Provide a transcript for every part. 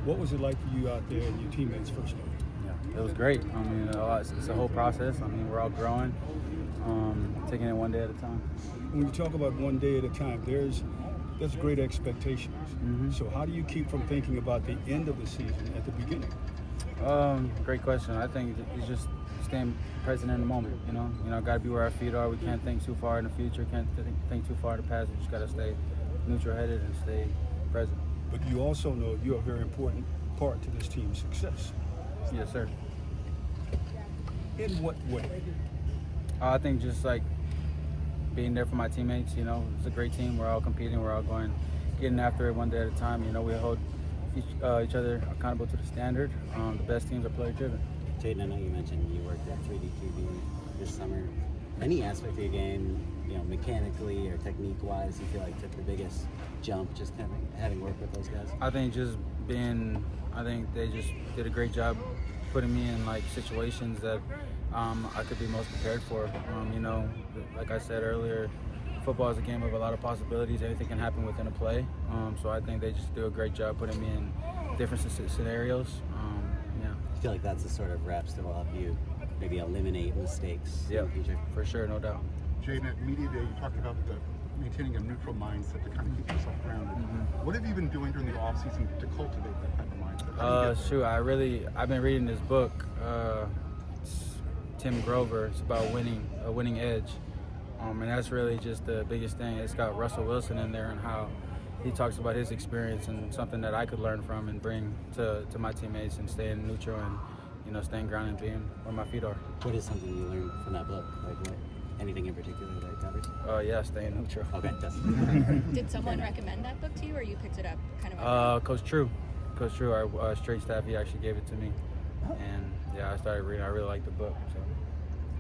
What was it like for you out there and your teammates first day? Yeah, it was great. I mean, it's a whole process. I mean, we're all growing, taking it one day at a time. When you talk about one day at a time, there's great expectations. Mm-hmm. So how do you keep from thinking about the end of the season at the beginning? Great question. I think it's just staying present in the moment. Got to be where our feet are. We can't think too far in the future. Can't think too far in the past. We just got to stay neutral-headed and stay present. But you also know you're a very important part to this team's success. Yes, sir. In what way? I think just like being there for my teammates. It's a great team. We're all competing. We're all getting after it one day at a time. We hold each other accountable to the standard. The best teams are player-driven. Jayden, I know you mentioned you worked at 3D QB this summer. Any aspect of your game, mechanically or technique-wise, you feel like took the biggest jump just kind of having worked with those guys? I think they just did a great job putting me in situations that I could be most prepared for. Like I said earlier, football is a game of a lot of possibilities. Anything can happen within a play. So I think they just do a great job putting me in different scenarios. I feel like that's the sort of reps that will help you maybe eliminate mistakes in the future. For sure, no doubt. Jayden, at Media Day, you talked about maintaining a neutral mindset to kind of keep yourself grounded. Mm-hmm. What have you been doing during the offseason to cultivate that type of mindset? I've been reading this book, Tim Grover. It's about a winning edge. And that's really just the biggest thing. It's got Russell Wilson in there and how he talks about his experience and something that I could learn from and bring to my teammates and staying neutral and, staying grounded and being where my feet are. What is something you learned from that book? Anything in particular that it covers? Yeah, staying neutral. Okay, Did someone recommend that book to you, or you picked it up kind of? Coach True, our straight staff, he actually gave it to me. And I started reading. I really liked the book. So.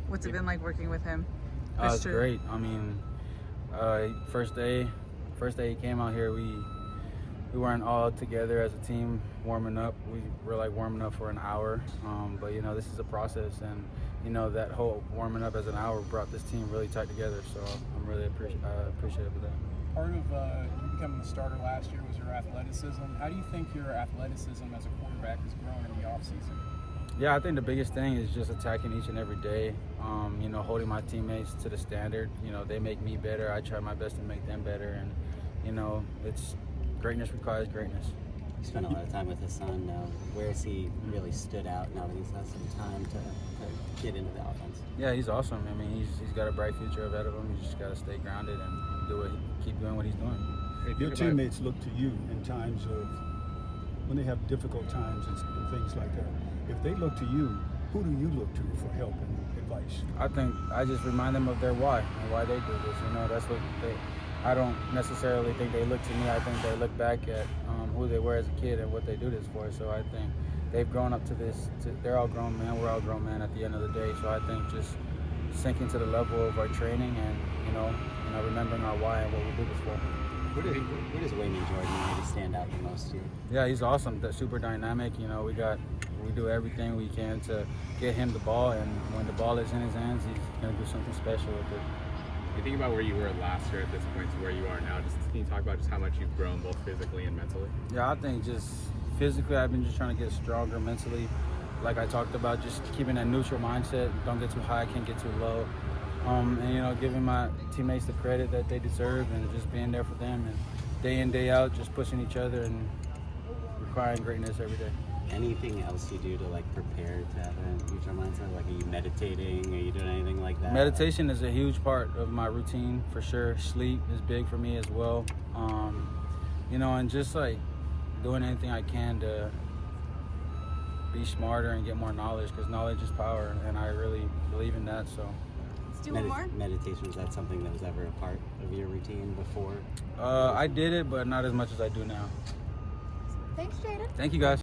What's it been like working with him? It's great. I mean, first day he came out here, we weren't all together as a team warming up. We were warming up for an hour, but this is a process, and that whole warming up as an hour brought this team really tight together. So I'm really appreciative of that. Part of you becoming the starter last year was your athleticism. How do you think your athleticism as a quarterback has grown in the offseason? Yeah, I think the biggest thing is just attacking each and every day, holding my teammates to the standard. They make me better. I try my best to make them better. And, it's greatness requires greatness. You spent a lot of time with his son. Where has he really stood out now that he's had some time to get into the offense? Yeah, he's awesome. I mean, he's got a bright future ahead of him. He's just got to stay grounded and keep doing what he's doing. Your teammates look to you in times of when they have difficult times and things like that. If they look to you, who do you look to for help and advice? I think I just remind them of their why and why they do this. That's what I don't necessarily think they look to me. I think they look back at who they were as a kid and what they do this for. So I think they've grown up to this. They're all grown men. We're all grown men at the end of the day. So I think just sinking to the level of our training and remembering our why and what we do this for. Where does Wayman Jordan maybe stand out the most here? Yeah, he's awesome. That's super dynamic. We do everything we can to get him the ball, and when the ball is in his hands, he's going to do something special with it. You think about where you were last year at this point to where you are now. Can you talk about just how much you've grown both physically and mentally? Yeah, I think just physically, I've been just trying to get stronger. Mentally, like I talked about, just keeping that neutral mindset. Don't get too high, can't get too low. And giving my teammates the credit that they deserve, and just being there for them, and day in, day out, just pushing each other and requiring greatness every day. Anything else you do to prepare to have a neutral mindset? Are you meditating? Are you doing anything like that? Meditation is a huge part of my routine for sure. Sleep is big for me as well. And just doing anything I can to be smarter and get more knowledge, because knowledge is power, and I really believe in that. So. Let's do one more. Meditation, was that something that was ever a part of your routine before? I did it, but not as much as I do now. Thanks, Jayden. Thank you, guys.